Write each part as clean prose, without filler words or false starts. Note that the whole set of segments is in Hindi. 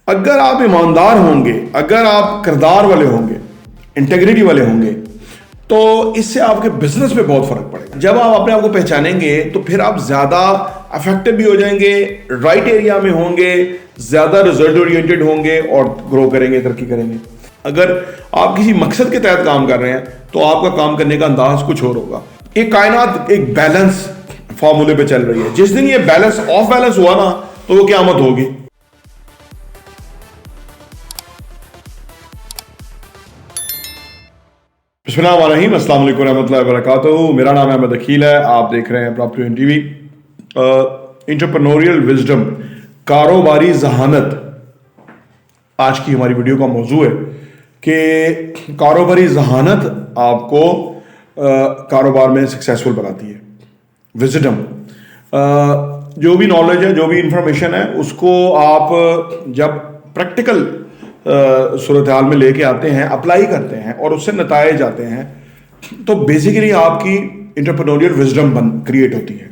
अगर आप ईमानदार होंगे, अगर आप किरदार वाले होंगे, इंटेग्रिटी वाले होंगे, तो इससे आपके बिजनेस में बहुत फर्क पड़ेगा। जब आप अपने आप को पहचानेंगे तो फिर आप ज्यादा इफेक्टिव भी हो जाएंगे, राइट एरिया में होंगे, ज्यादा रिजल्ट ओरिएंटेड होंगे और ग्रो करेंगे, तरक्की करेंगे। अगर आप किसी मकसद के तहत काम कर रहे हैं तो आपका काम करने का अंदाज कुछ और होगा। ये कायनात एक बैलेंस फॉर्मूले पे चल रही है। जिस दिन ये बैलेंस ऑफ बैलेंस हुआ ना तो वो क़यामत होगी। बिस्मिल्लाहिर्रहमानिर्रहीम, अस्सलाम वालेकुम रहमतुल्लाहि व बरकातुहू। मेरा नाम है अहमद अकील है, आप देख रहे हैं property in TV. Entrepreneurial wisdom, कारोबारी जहानत, आज की हमारी वीडियो का मौजू है कि कारोबारी जहानत आपको कारोबार में सक्सेसफुल बनाती है। विजडम, जो भी नॉलेज है, जो भी इंफॉर्मेशन है, उसको आप जब प्रैक्टिकल सूरत हाल में लेके आते हैं, अप्लाई करते हैं और उससे नताइज आते हैं, तो बेसिकली आपकी एंटरप्रेन्योरियल विजडम क्रिएट होती है,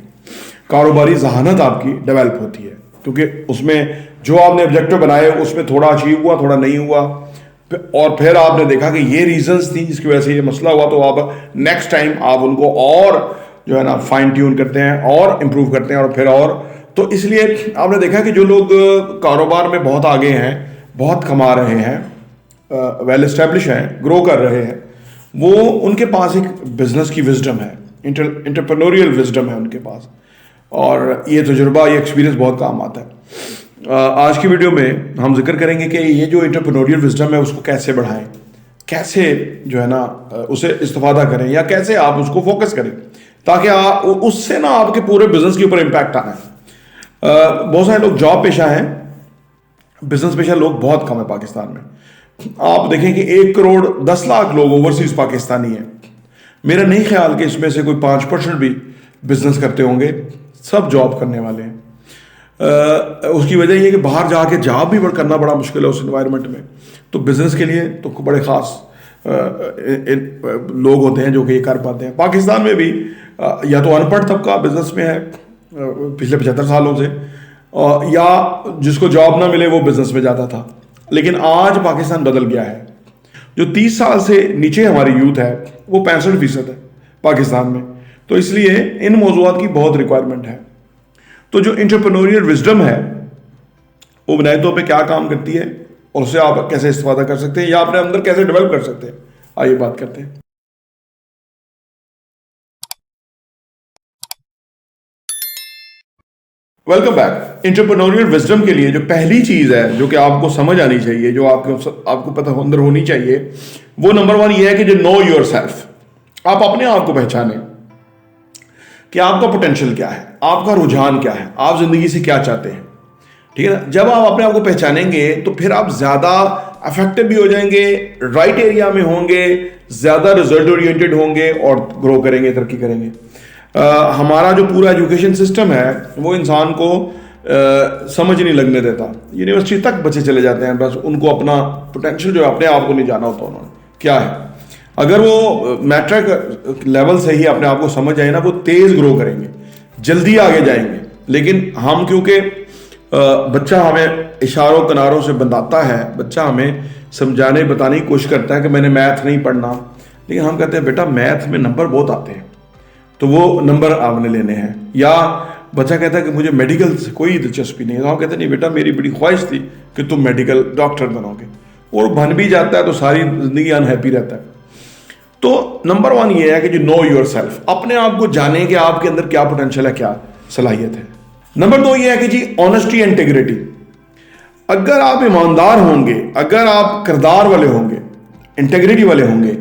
कारोबारी जहानत आपकी डेवलप होती है। क्योंकि उसमें जो आपने ऑब्जेक्टिव बनाए उसमें थोड़ा अचीव हुआ, थोड़ा नहीं हुआ, और फिर आपने देखा कि ये रीजंस थी जिसकी वजह से ये मसला हुआ, तो आप नेक्स्ट टाइम आप उनको और जो है ना फाइन ट्यून करते हैं और इम्प्रूव करते हैं और फिर और। तो इसलिए आपने देखा कि जो लोग कारोबार में बहुत आगे हैं, बहुत कमा रहे हैं, वेल एस्टेब्लिश हैं, ग्रो कर रहे हैं, वो उनके पास एक बिजनेस की विजडम है, एंटरप्रेन्योरियल विजडम है उनके पास, और ये तजुर्बा, ये एक्सपीरियंस बहुत काम आता है। आज की वीडियो में हम जिक्र करेंगे कि ये जो एंटरप्रेन्योरियल विजडम है उसको कैसे बढ़ाएं, कैसे जो है ना उसे इस्तेफादा करें, या कैसे आप उसको फोकस करें ताकि उससे ना आपके पूरे बिजनेस के ऊपर इम्पैक्ट आना है। बहुत सारे लोग जॉब पेशा हैं, बिजनेस पेशा लोग बहुत कम है पाकिस्तान में। आप देखें कि 1 करोड़ 10 लाख लोग ओवरसीज पाकिस्तानी हैं। मेरा नहीं ख्याल कि इसमें से कोई 5% भी बिजनेस करते होंगे, सब जॉब करने वाले हैं। उसकी वजह यह है कि बाहर जाके जॉब भी करना बड़ा मुश्किल है उस इन्वायरमेंट में। तो बिजनेस के लिए तो बड़े ख़ास लोग होते हैं जो कि ये कर पाते हैं। पाकिस्तान में भी या तो अनपढ़ तबका बिजनेस में है पिछले 75 सालों से, या जिसको जॉब ना मिले वो बिजनेस में जाता था। लेकिन आज पाकिस्तान बदल गया है। जो 30 साल से नीचे हमारी यूथ है वो 65% है पाकिस्तान में। तो इसलिए इन मौजूआत की बहुत रिक्वायरमेंट है। तो जो एंटरप्रेन्योरियल विजडम है वो बुनियादी तौर पे क्या काम करती है और उससे आप कैसे इस्तेफादा कर सकते हैं या अपने अंदर कैसे डेवलप कर सकते हैं, आइए बात करते हैं। Welcome back. एंटरप्रेन्योरियल विजडम के लिए जो पहली चीज है जो कि आपको समझ आनी चाहिए, जो आपको पता अंदर होनी चाहिए, वो नंबर 1 ये है कि जो नो योर सेल्फ। आप अपने आप को पहचानें कि आपका पोटेंशियल क्या है, आपका रुझान क्या है, आप जिंदगी से क्या चाहते हैं। ठीक है ना। जब आप अपने आप को पहचानेंगे तो फिर आप ज्यादा इफेक्टिव भी हो जाएंगे, राइट एरिया में होंगे, ज्यादा रिजल्ट ओरिएंटेड होंगे और ग्रो करेंगे, तरक्की करेंगे। हमारा जो पूरा एजुकेशन सिस्टम है वो इंसान को समझ नहीं लगने देता। यूनिवर्सिटी तक बच्चे चले जाते हैं, बस उनको अपना पोटेंशियल जो अपने आप को नहीं जाना होता उन्होंने क्या है। अगर वो मैट्रिक लेवल से ही अपने आप को समझ आए ना, वो तेज ग्रो करेंगे, जल्दी आगे जाएंगे। लेकिन हम क्योंकि बच्चा हमें इशारों किनारों से बताता है, बच्चा हमें समझाने बताने की कोशिश करता है कि मैंने मैथ नहीं पढ़ना, लेकिन हम कहते हैं बेटा मैथ में नंबर बहुत आते हैं तो वो नंबर आपने लेने हैं। या बच्चा कहता है कि मुझे मेडिकल से कोई दिलचस्पी नहीं है, तो हम कहते हैं नहीं बेटा मेरी बड़ी ख्वाहिश थी कि तुम मेडिकल डॉक्टर बनोगे, और बन भी जाता है तो सारी जिंदगी अनहैप्पी रहता है। तो नंबर 1 ये है कि जो नो योर सेल्फ, अपने आप को जाने कि आपके अंदर क्या पोटेंशियल है, क्या सलाहियत है। नंबर 2 ये है कि जी ऑनेस्टी एंड इंटीग्रिटी। अगर आप ईमानदार होंगे, अगर आप किरदार वाले होंगे, इंटीग्रिटी वाले होंगे,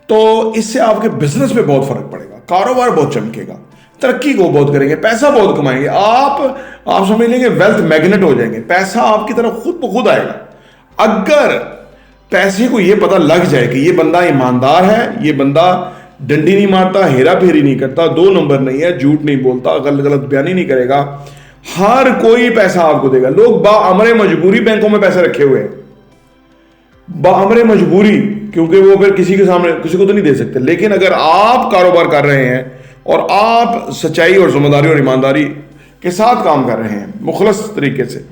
तो इससे आपके बिजनेस में बहुत फर्क पड़ेगा, कारोबार बहुत चमकेगा, तरक्की को बहुत करेंगे, पैसा बहुत कमाएंगे। आप समझ लेंगे वेल्थ मैग्नेट हो जाएंगे, पैसा आपकी तरफ खुद ब खुद आएगा। अगर पैसे को यह पता लग जाए कि ये बंदा ईमानदार है, ये बंदा डंडी नहीं मारता, हेरा फेरी नहीं करता, 2 नंबर नहीं है, झूठ नहीं बोलता, गलत बयानी नहीं करेगा, हर कोई पैसा आपको देगा। लोग बाअमरे मजबूरी बैंकों में पैसे रखे हुए हैं, बाअमरे मजबूरी, क्योंकि वो फिर किसी के सामने किसी को तो नहीं दे सकते। लेकिन अगर आप कारोबार कर रहे हैं और आप सच्चाई और जिम्मेदारी और ईमानदारी के साथ काम कर रहे हैं, मुखलस तरीके से,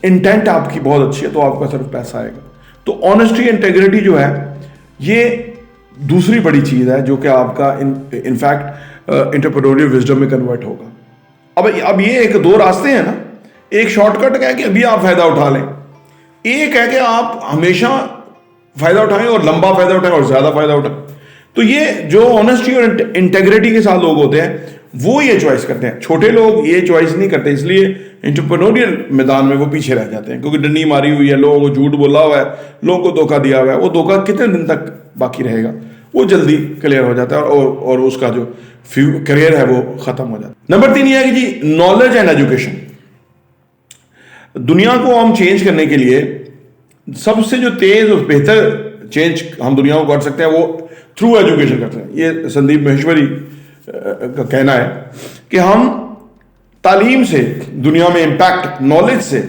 इंटेंट आपकी बहुत अच्छी है तो आपका सिर्फ पैसा आएगा। तो ऑनेस्टी इंटेग्रिटी जो है ये दूसरी बड़ी चीज है जो कि आपका इनफैक्ट एंटरप्रेन्योरियल विजडम में कन्वर्ट होगा। अब ये एक दो रास्ते हैं ना, एक शॉर्टकट है कि अभी आप फायदा उठा लें, एक है कि आप हमेशा फायदा उठाएं और लंबा फायदा उठाएं और ज्यादा फायदा उठाएं। तो ये जो ऑनेस्टी और इंटेग्रिटी के साथ लोग होते हैं वो ये चॉइस करते हैं। छोटे लोग ये चॉइस नहीं करते, इसलिए एंटरप्रेन्योरियल मैदान में वो पीछे रह जाते हैं, क्योंकि डंडी मारी हुई है, लोगों को झूठ बोला हुआ है, लोगों को धोखा दिया हुआ है। वो धोखा कितने दिन तक बाकी रहेगा, वो जल्दी क्लियर हो जाता है और उसका जो करियर है वो खत्म हो जाता है। नंबर 3 ये है कि जी नॉलेज एंड एजुकेशन। दुनिया को हम चेंज करने के लिए सबसे जो तेज और बेहतर चेंज हम दुनिया को कर सकते हैं वो थ्रू एजुकेशन करते हैं। ये संदीप महेश्वरी का कहना है कि हम तालीम से दुनिया में इम्पैक्ट, नॉलेज से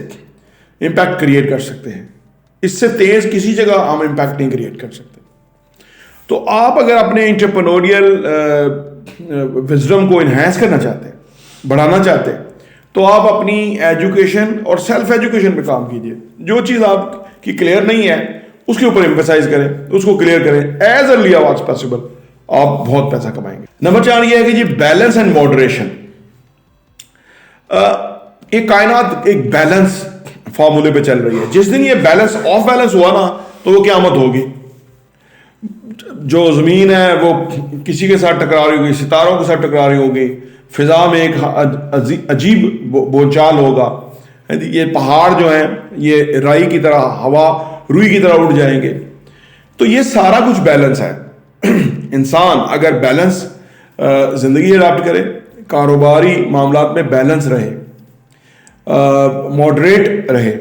इम्पैक्ट क्रिएट कर सकते हैं। इससे तेज किसी जगह हम इम्पैक्ट नहीं क्रिएट कर सकते। तो आप अगर अपने एंटरप्रेन्योरियल विजडम को इन्हांस करना चाहते हैं, बढ़ाना चाहते हैं, तो आप अपनी एजुकेशन और सेल्फ एजुकेशन पे काम कीजिए। जो चीज़ आपकी क्लियर नहीं है उसके ऊपर एम्फेसाइज करें, उसको क्लियर करें एज अर्ली एज पॉसिबल, आप बहुत पैसा कमाएंगे। नंबर 4 ये है कि जी बैलेंस एंड मॉडरेशन। एक कायनात एक बैलेंस फॉर्मूले पे चल रही है। जिस दिन ये बैलेंस ऑफ बैलेंस हुआ ना तो वो क़यामत होगी। जो जमीन है वो किसी के साथ टकरा रही होगी, सितारों के साथ टकरा रही होगी, फिजा में एक अजीब बोलचाल होगा। ये पहाड़ जो है ये राई की तरह, हवा रुई की तरह उड़ जाएंगे। तो ये सारा कुछ बैलेंस है। इंसान अगर बैलेंस जिंदगी अडॉप्ट करे, कारोबारी मामलात में बैलेंस रहे, मॉडरेट रहे,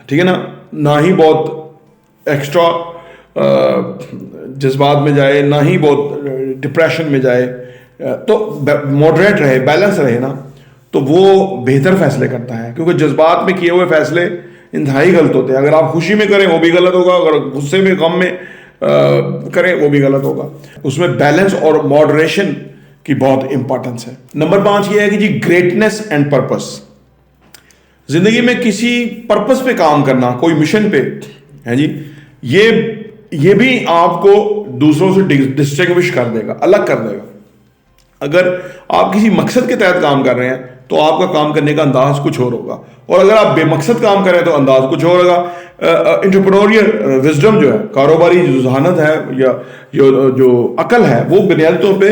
ठीक है ना ही बहुत एक्स्ट्रा जज्बात में जाए, ना ही बहुत डिप्रेशन में जाए, तो मॉडरेट रहे, बैलेंस रहे ना, तो वो बेहतर फैसले करता है। क्योंकि जज्बात में किए हुए फैसले इंतहाई गलत होते हैं। अगर आप खुशी में करें वो भी गलत होगा, अगर गुस्से में, गम में करें वो भी गलत होगा। उसमें बैलेंस और मॉडरेशन की बहुत इंपॉर्टेंस है। नंबर 5 ये है कि जी ग्रेटनेस एंड पर्पस। जिंदगी में किसी पर्पस पे काम करना, कोई मिशन पे है जी, ये भी आपको दूसरों से डिस्टिंग्विश कर देगा, अलग कर देगा। अगर आप किसी मकसद के तहत काम कर रहे हैं तो आपका काम करने का अंदाज कुछ और होगा, और अगर आप बेमकसद काम कर रहे हैं तो अंदाज कुछ और होगा। एंटरप्रेन्योरियल विजडम जो है, कारोबारी जो जहानत है या जो अकल है, वो बुनियादी तौर पे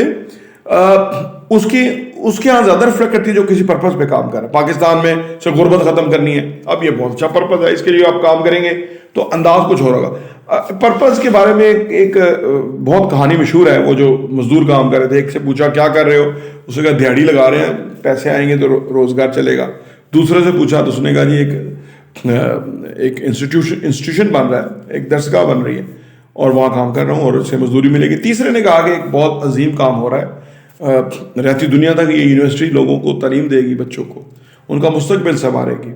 उसके यहाँ ज्यादा रिफ्लेक्ट करती है जो किसी पर्पस पे काम कर रहा है। पाकिस्तान में से गुर्बत खत्म करनी है, अब ये बहुत अच्छा पर्पस है, इसके लिए आप काम करेंगे तो अंदाज कुछ हो होगा। पर्पस के बारे में एक बहुत कहानी मशहूर है। वो जो मजदूर काम कर रहे थे, एक से पूछा क्या कर रहे हो, उसने कहा दिहाड़ी लगा रहे हैं, पैसे आएंगे तो रोजगार चलेगा। दूसरे से पूछा तो उसने कहा जी एक इंस्टीट्यूशन बन रहा है, एक दरसगाह बन रही है और वहाँ काम कर रहा हूँ और उससे मजदूरी मिलेगी। तीसरे ने कहा कि एक बहुत अजीम काम हो रहा है, रहती दुनिया तक ये यूनिवर्सिटी लोगों को तालीम देगी, बच्चों को उनका मुस्तकबिल संवारेगी,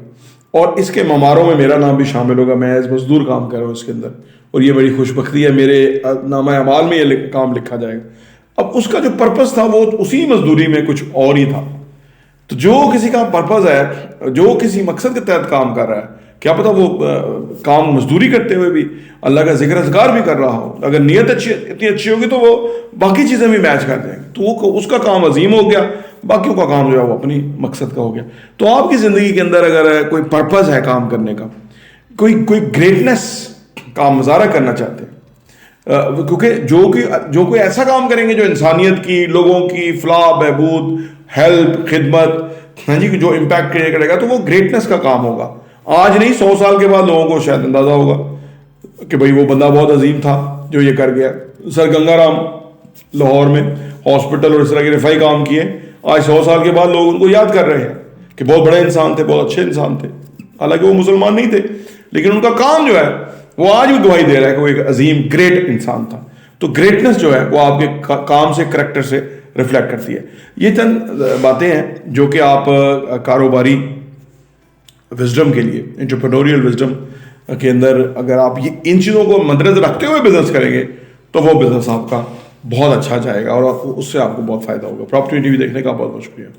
और इसके ममारों में मेरा नाम भी शामिल होगा, मैं एज मजदूर काम कर रहा हूँ इसके अंदर, और ये बड़ी खुशबख्ती है, मेरे नामा अमाल में ये काम लिखा जाएगा। अब उसका जो पर्पस था वो उसी मजदूरी में कुछ और ही था। तो जो किसी का पर्पस है, जो किसी मकसद के तहत काम कर रहा है, क्या पता वो काम मजदूरी करते हुए भी अल्लाह का जिक्र अज़कार भी कर रहा हो, अगर नीयत इतनी अच्छी होगी तो वो बाकी चीज़ें भी मैच कर देंगे, तो वो उसका काम अजीम हो गया, बाकियों का काम जो है वो अपनी मकसद का हो गया। तो आपकी ज़िंदगी के अंदर अगर कोई पर्पस है काम करने का, कोई ग्रेटनेस का मुजाहरा करना चाहते हैं, क्योंकि जो कोई ऐसा काम करेंगे जो इंसानियत की, लोगों की फलाह बहबूद, हेल्प, खिदमत, हाँ जी, जो इम्पैक्ट क्रिएट करेगा, तो वो ग्रेटनेस का काम होगा। आज नहीं, 100 साल के बाद लोगों को शायद अंदाजा होगा कि भाई वो बंदा बहुत अजीम था जो ये कर गया। सर गंगाराम लाहौर में हॉस्पिटल और इस तरह के रिफाई काम किए, आज 100 साल के बाद लोग उनको याद कर रहे हैं कि बहुत बड़े इंसान थे, बहुत अच्छे इंसान थे। हालांकि वो मुसलमान नहीं थे, लेकिन उनका काम जो है वो आज भी गवाही दे रहा है कि वो एक अजीम ग्रेट इंसान था। तो ग्रेटनेस जो है वो आपके काम से, करैक्टर से रिफ्लेक्ट करती है। ये चंद बातें हैं जो कि आप कारोबारी विजडम के लिए, एंटरप्रेन्योरियल विजडम के अंदर अगर आप ये इन चीज़ों को मद्देनजर रखते हुए बिजनेस करेंगे तो वो बिजनेस आपका बहुत अच्छा जाएगा और उससे आपको बहुत फायदा होगा। प्रॉपर्टी टीवी देखने का बहुत बहुत शुक्रिया।